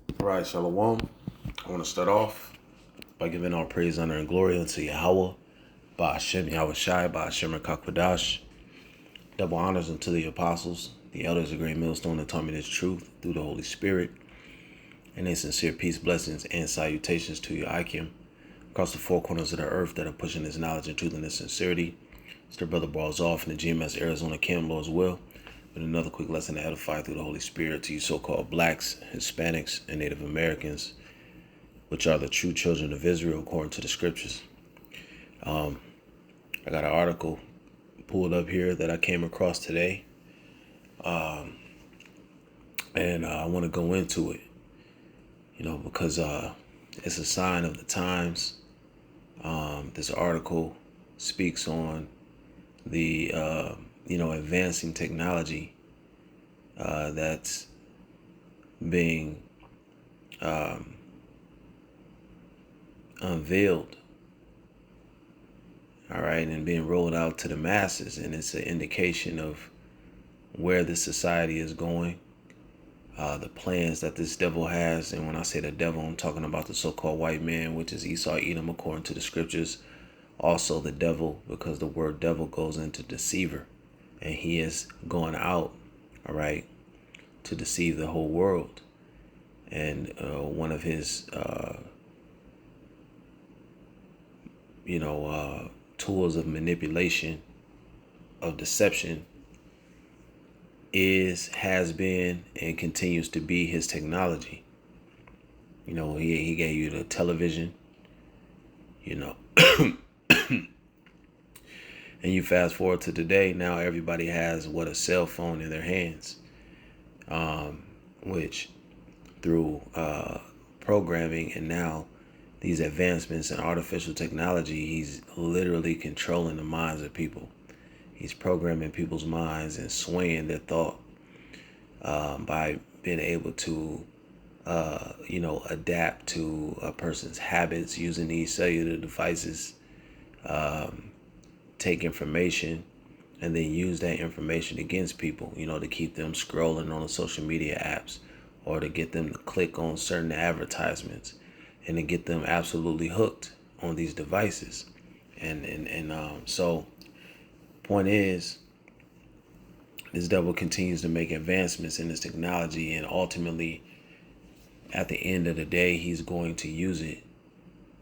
All right, Shalom. I want to start off by giving all praise, honor, and glory unto Yahweh, Ba'ashem, Yahweh Shai, Ba'ashem, Rakakwadash. Double honors unto the apostles, the elders of Great Millstone that taught me this truth through the Holy Spirit. And a sincere peace, blessings, and salutations to you, Akim, across the four corners of the earth that are pushing this knowledge and truth and this sincerity. It's their brother Balls off in the GMS Arizona Camp, Lord as well. With another quick lesson to edify through the Holy Spirit to you so-called blacks, Hispanics, and Native Americans, which are the true children of Israel according to the scriptures. I got an article pulled up here that I came across today, and I want to go into it, because it's a sign of the times. This article speaks on the, advancing technology that's being unveiled, all right, and being rolled out to the masses. And it's an indication of where the society is going, the plans that this devil has. And when I say the devil, I'm talking about the so-called white man, which is Esau, Edom, according to the scriptures. Also the devil, because the word devil goes into deceiver, and he is going out, all right, to deceive the whole world. And one of his tools of manipulation, of deception, has been and continues to be his technology. He gave you the television, and you fast forward to today. Now everybody has a cell phone in their hands, which through programming and now these advancements in artificial technology, he's literally controlling the minds of people. He's programming people's minds and swaying their thought by being able to, adapt to a person's habits using these cellular devices, take information, and then use that information against people, to keep them scrolling on the social media apps, or to get them to click on certain advertisements, and to get them absolutely hooked on these devices. So point is, this devil continues to make advancements in this technology, and ultimately, at the end of the day, he's going to use it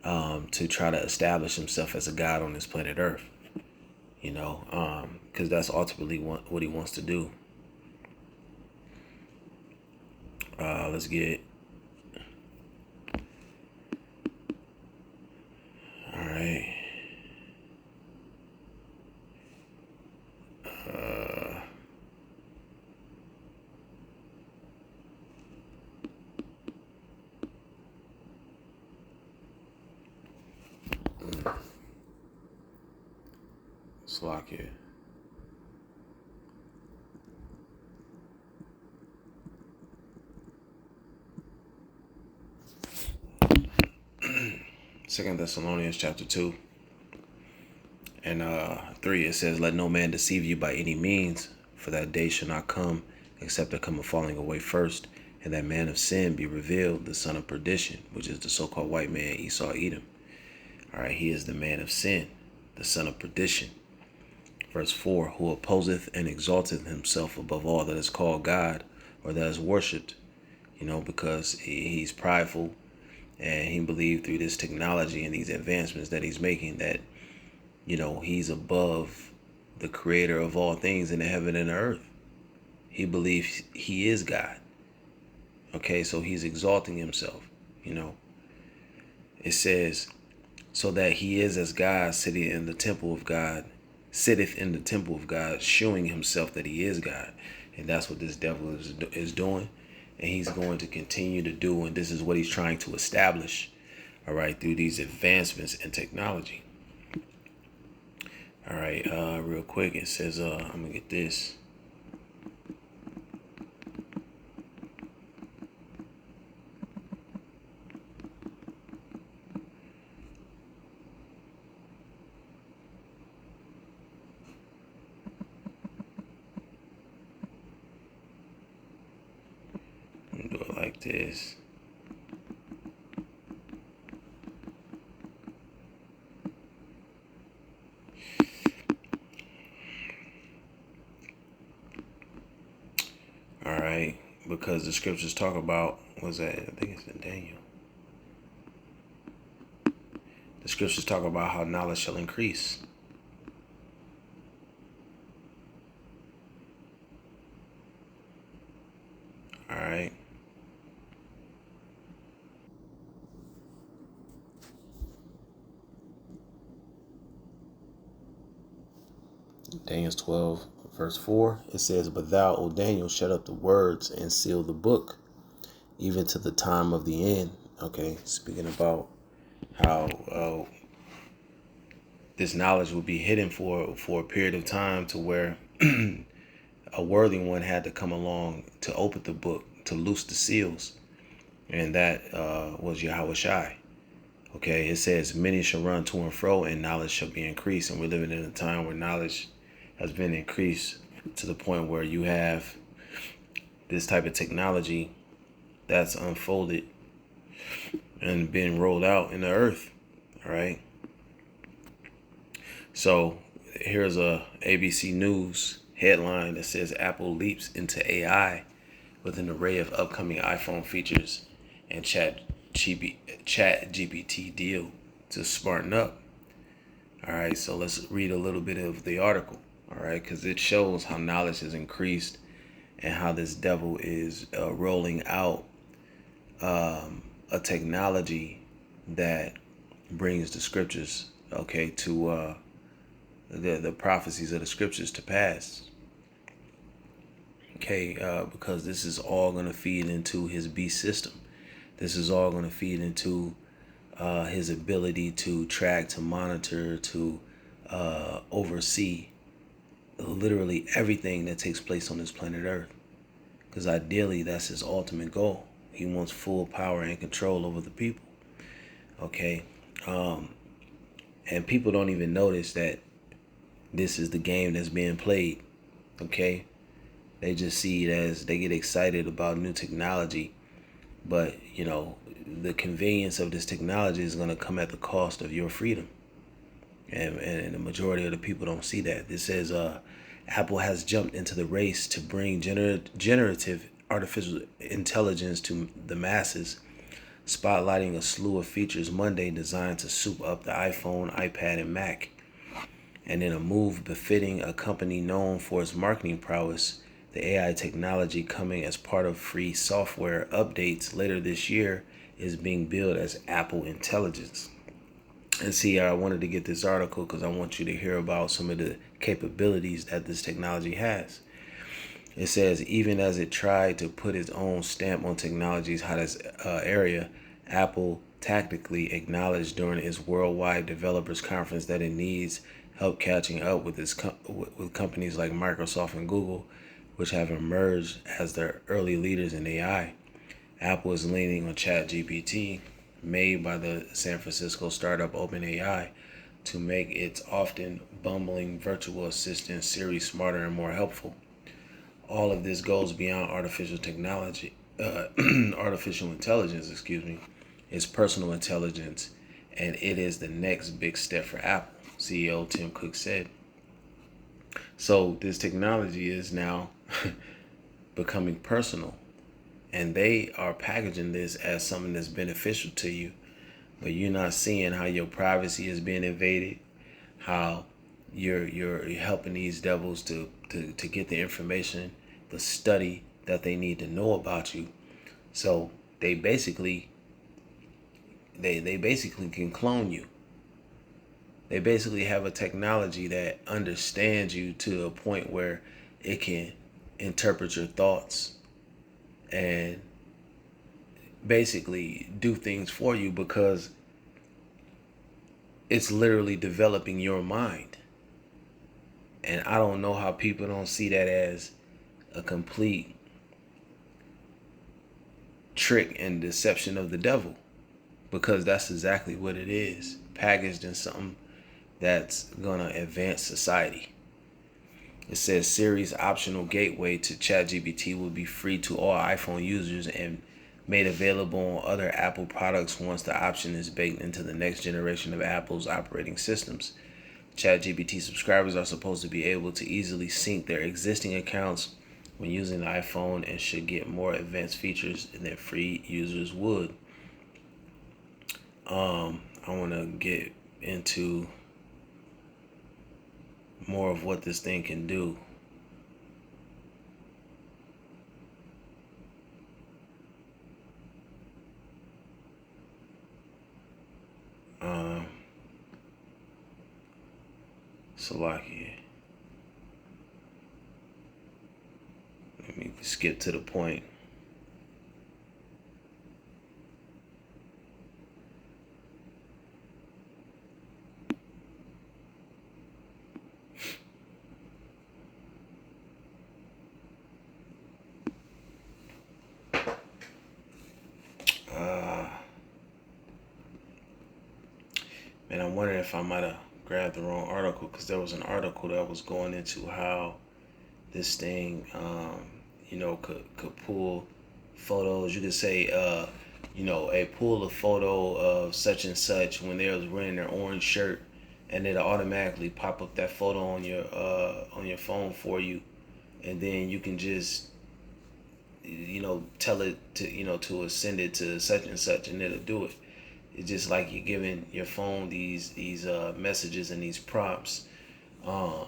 to try to establish himself as a god on this planet Earth. Because that's ultimately what he wants to do. Let's get. All right. Lock it. Second Thessalonians chapter 2 and 3, it says, "Let no man deceive you by any means, for that day shall not come, except there come a falling away first, and that man of sin be revealed, the son of perdition," which is the so-called white man, Esau, Edom. All right, he is the man of sin, the son of perdition. Verse 4, "Who opposeth and exalteth himself above all that is called God, or that is worshipped," because he's prideful, and he believed through this technology and these advancements that he's making that, he's above the creator of all things in the heaven and the earth. He believes he is God. Okay, so he's exalting himself, It says, "So that he is as God, sitteth in the temple of God, showing himself that he is God." And that's what this devil is doing. And he's going to continue to do. And this is what he's trying to establish, all right, through these advancements in technology. All right, real quick, it says, I'm going to get this. Do it like this. because the scriptures talk about, what's that? I think it's in Daniel. The scriptures talk about how knowledge shall increase. All right. Daniel 12, verse 4, it says, "But thou, O Daniel, shut up the words and seal the book, even to the time of the end." Okay, speaking about how this knowledge will be hidden for a period of time, to where a worthy one had to come along to open the book, to loose the seals, and that was Yahweh Shai. Okay, it says, "Many shall run to and fro, and knowledge shall be increased." And we're living in a time where knowledge has been increased to the point where you have this type of technology that's unfolded and being rolled out in the earth. All right. So here's a ABC News headline that says, "Apple leaps into AI with an array of upcoming iPhone features and chat GPT deal to smarten up." All right, so let's read a little bit of the article. All right, because it shows how knowledge has increased and how this devil is rolling out a technology that brings the scriptures, okay, to the prophecies of the scriptures to pass. Okay, because this is all going to feed into his beast system. This is all going to feed into his ability to track, to monitor, to oversee literally everything that takes place on this planet Earth. Because ideally, that's his ultimate goal. He wants full power and control over the people. Okay, and people don't even notice that this is the game that's being played. Okay, they just see it as, they get excited about new technology, but you know, the convenience of this technology is going to come at the cost of your freedom. And the majority of the people don't see that. This says Apple has jumped into the race to bring generative artificial intelligence to the masses, spotlighting a slew of features Monday designed to soup up the iPhone, iPad, and Mac. And in a move befitting a company known for its marketing prowess, the AI technology, coming as part of free software updates later this year, is being billed as Apple Intelligence. And see, I wanted to get this article because I want you to hear about some of the capabilities that this technology has. It says, even as it tried to put its own stamp on technology's hottest area, Apple tactically acknowledged during its worldwide developers conference that it needs help catching up with with companies like Microsoft and Google, which have emerged as the early leaders in AI. Apple is leaning on ChatGPT, made by the San Francisco startup OpenAI, to make its often bumbling virtual assistant Siri smarter and more helpful. All of this goes beyond artificial intelligence, It's personal intelligence, and it is the next big step for Apple, CEO Tim Cook said. So this technology is now becoming personal, and they are packaging this as something that's beneficial to you, but you're not seeing how your privacy is being invaded, how you're helping these devils to get the information, the study that they need to know about you. So they basically can clone you. They basically have a technology that understands you to a point where it can interpret your thoughts and basically do things for you, because it's literally developing your mind. And I don't know how people don't see that as a complete trick and deception of the devil, because that's exactly what it is, packaged in something that's gonna advance society. It says Siri's optional gateway to ChatGPT will be free to all iPhone users and made available on other Apple products once the option is baked into the next generation of Apple's operating systems. ChatGPT subscribers are supposed to be able to easily sync their existing accounts when using the iPhone and should get more advanced features than free users would. I want to get into more of what this thing can do. Salaki. Let me skip to the point. Man, I'm wondering if I might have grabbed the wrong article, because there was an article that was going into how this thing, could pull photos. You could say, a pull a photo of such and such when they was wearing their orange shirt, and it'll automatically pop up that photo on your phone for you, and then you can just tell it to send it to such and such, and it'll do it. It's just like you're giving your phone these messages and these prompts, and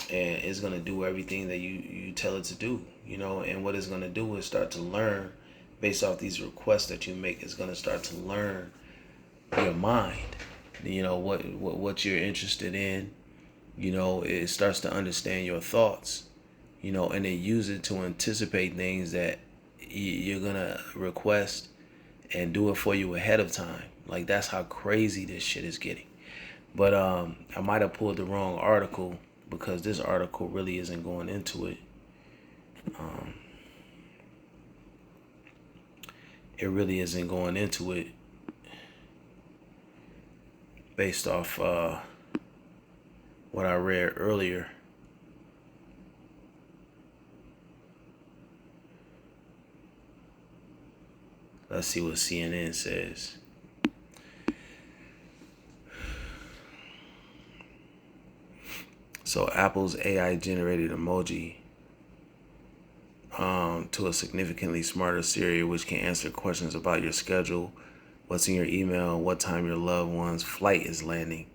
it's gonna do everything that you tell it to do. And what it's gonna do is start to learn based off these requests that you make. It's gonna start to learn your mind. What you're interested in. It starts to understand your thoughts. And then use it to anticipate things that you're gonna request and do it for you ahead of time. Like, that's how crazy this shit is getting. But I might have pulled the wrong article, because this article really isn't going into it. It really isn't going into it based off what I read earlier. Let's see what CNN says. So Apple's AI generated emoji to a significantly smarter Siri, which can answer questions about your schedule, what's in your email, what time your loved one's flight is landing.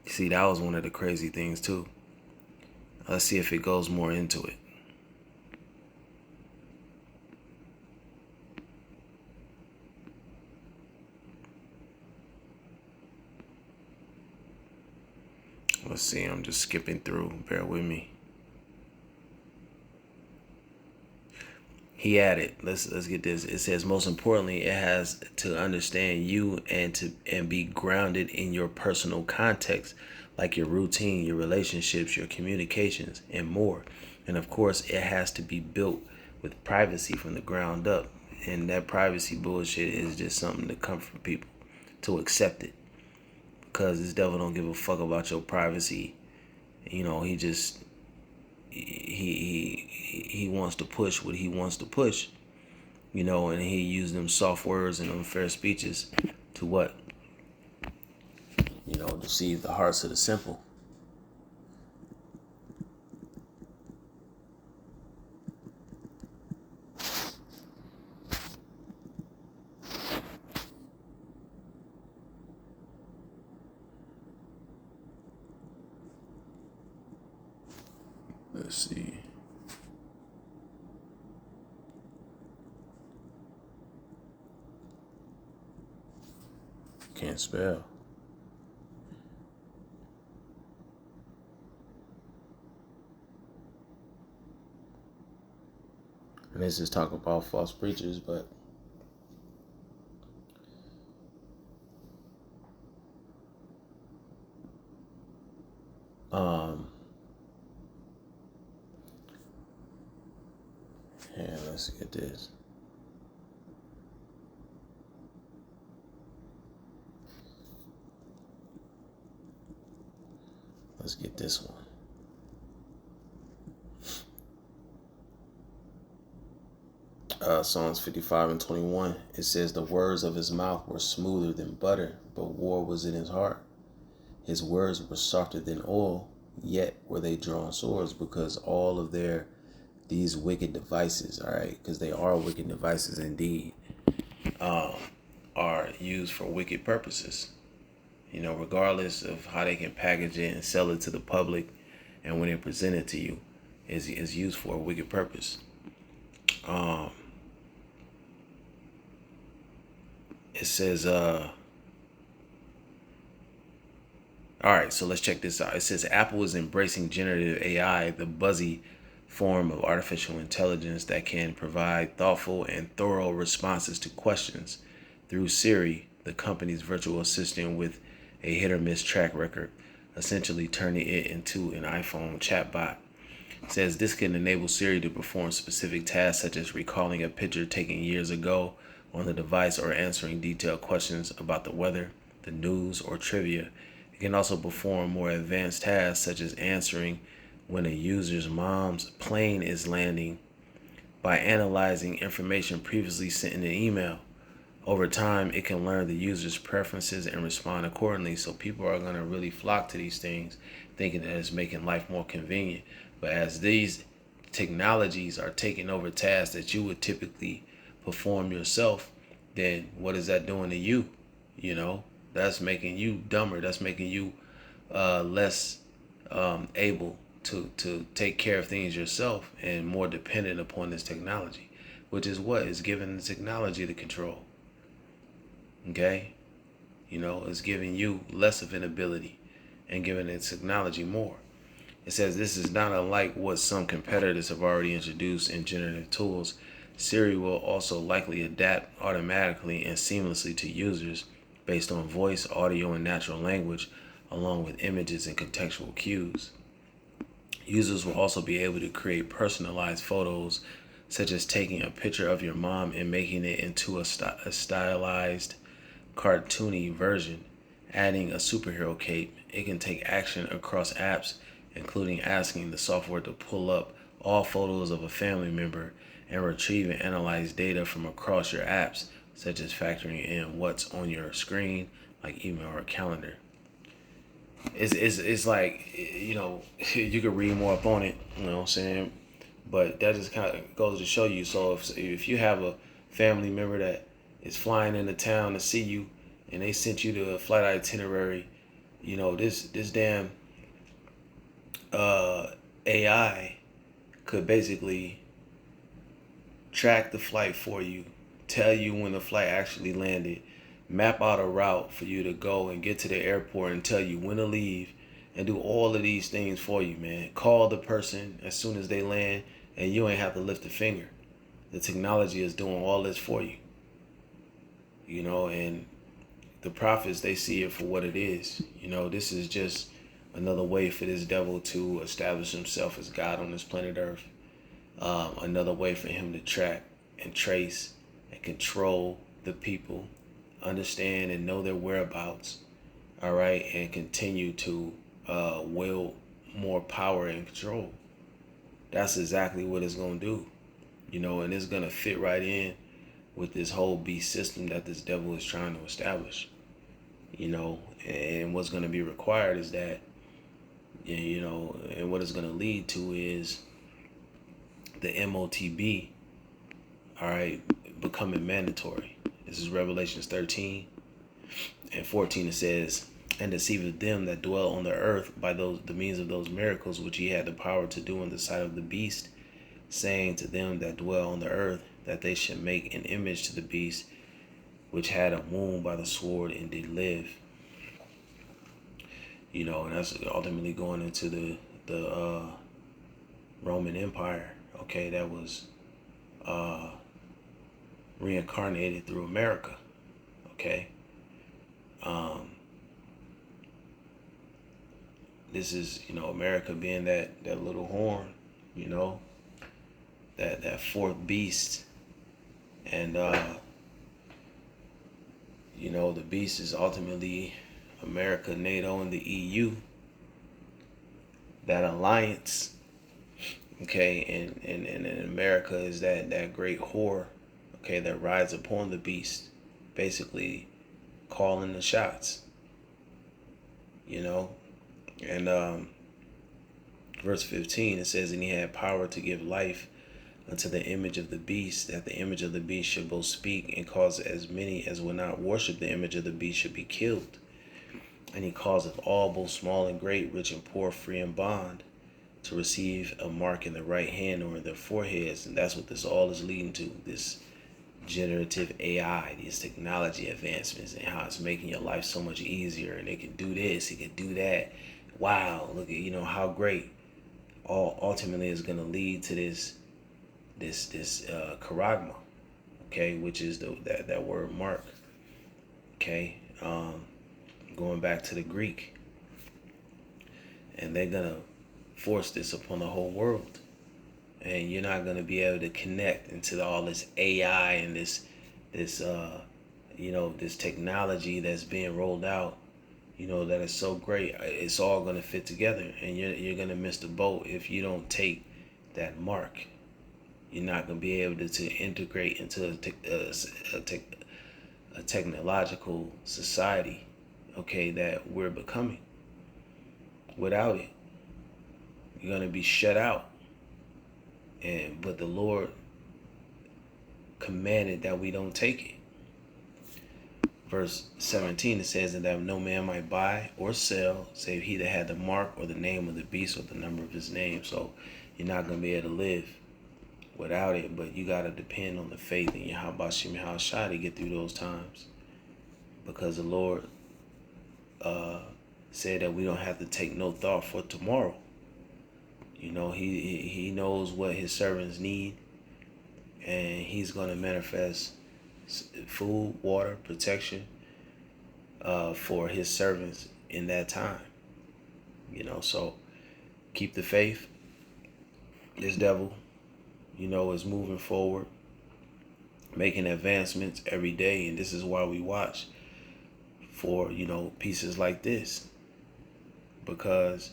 See, that was one of the crazy things too. Let's see if it goes more into it. Let's see, I'm just skipping through. Bear with me. He added, let's get this. It says, most importantly, it has to understand you and be grounded in your personal context, like your routine, your relationships, your communications, and more. And of course, it has to be built with privacy from the ground up. And that privacy bullshit is just something to come from people to accept it. Because this devil don't give a fuck about your privacy. He just he wants to push what he wants to push, and he used them soft words and unfair speeches to what? Deceive the hearts of the simple. Let's see. Can't spell. And this is talk about false preachers, but yeah, let's get this. Let's get this one. Psalms 55:21. It says, the words of his mouth were smoother than butter, but war was in his heart. His words were softer than oil, yet were they drawn swords, because all of their these wicked devices, all right, because they are wicked devices indeed, are used for wicked purposes. Regardless of how they can package it and sell it to the public, and when they present it to you, is used for a wicked purpose. It says, all right, so let's check this out. It says Apple is embracing generative AI, the buzzy form of artificial intelligence that can provide thoughtful and thorough responses to questions through Siri, the company's virtual assistant with a hit or miss track record, essentially turning it into an iPhone chatbot. It says this can enable Siri to perform specific tasks such as recalling a picture taken years ago on the device or answering detailed questions about the weather, the news, or trivia. It can also perform more advanced tasks such as answering when a user's mom's plane is landing by analyzing information previously sent in an email. Over time, it can learn the user's preferences and respond accordingly. So people are going to really flock to these things, thinking that it's making life more convenient. But as these technologies are taking over tasks that you would typically perform yourself, then what is that doing to you? That's making you dumber. That's making you less able to take care of things yourself and more dependent upon this technology, which is what is giving the technology the control. Okay? It's giving you less of an ability and giving its technology more. It says this is not unlike what some competitors have already introduced in generative tools. Siri will also likely adapt automatically and seamlessly to users based on voice, audio, and natural language, along with images and contextual cues. Users will also be able to create personalized photos, such as taking a picture of your mom and making it into a stylized, cartoony version, adding a superhero cape. It can take action across apps, including asking the software to pull up all photos of a family member and retrieve and analyze data from across your apps, such as factoring in what's on your screen, like email or calendar. It's like, you could read more up on it, you know what I'm saying? But that just kind of goes to show you. So if you have a family member that is flying into town to see you and they sent you the flight itinerary, this damn AI could basically track the flight for you, tell you when the flight actually landed, map out a route for you to go and get to the airport and tell you when to leave, and do all of these things for you, man. Call the person as soon as they land and you ain't have to lift a finger. The technology is doing all this for you. And the prophets, they see it for what it is. This is just another way for this devil to establish himself as God on this planet Earth. Another way for him to track and trace and control the people, understand and know their whereabouts, all right, and continue to wield more power and control. That's exactly what it's going to do, and it's going to fit right in with this whole beast system that this devil is trying to establish, and what's going to be required is that, and what it's going to lead to is the MOTB, all right, becoming mandatory. This is Revelations 13 and 14. It says, and deceiveth them that dwell on the earth by the means of those miracles which he had the power to do in the sight of the beast, saying to them that dwell on the earth that they should make an image to the beast which had a wound by the sword and did live. And that's ultimately going into the Roman Empire, okay, that was reincarnated through America, okay. This is, America being that little horn, that fourth beast, and the beast is ultimately America, NATO, and the EU, that alliance, okay, and America is that great whore, okay, that rides upon the beast, basically calling the shots, and verse 15, it says, and he had power to give life unto the image of the beast, that the image of the beast should both speak and cause as many as will not worship the image of the beast should be killed. And he causeth all, both small and great, rich and poor, free and bond, to receive a mark in the right hand or in their foreheads. And that's what this all is leading to, this generative AI, these technology advancements, and how it's making your life so much easier. And it can do this, it can do that. Wow, look at, how great. All ultimately is going to lead to this charagma, okay, which is that word mark, okay, going back to the Greek, and they're gonna force this upon the whole world, and you're not gonna be able to connect into all this AI and this this technology that's being rolled out, that is so great. It's all gonna fit together, and you're gonna miss the boat if you don't take that mark. You're not going to be able to integrate into a technological society, okay, that we're becoming. Without it, you're going to be shut out. But the Lord commanded that we don't take it. Verse 17, it says that no man might buy or sell, save he that had the mark or the name of the beast or the number of his name. So you're not going to be able to live without it, but you got to depend on the faith in Yahweh Shem Shai to get through those times, because the Lord said that we don't have to take no thought for tomorrow. He knows what his servants need, and he's going to manifest food, water, protection for his servants in that time. So keep the faith. This devil is moving forward, making advancements every day. And this is why we watch for, pieces like this, because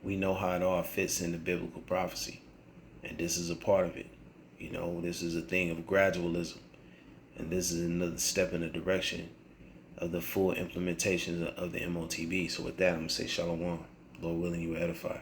we know how it all fits into biblical prophecy. And this is a part of it. This is a thing of gradualism. And this is another step in the direction of the full implementation of the MOTB. So with that, I'm going to say shalom. Lord willing, you edify.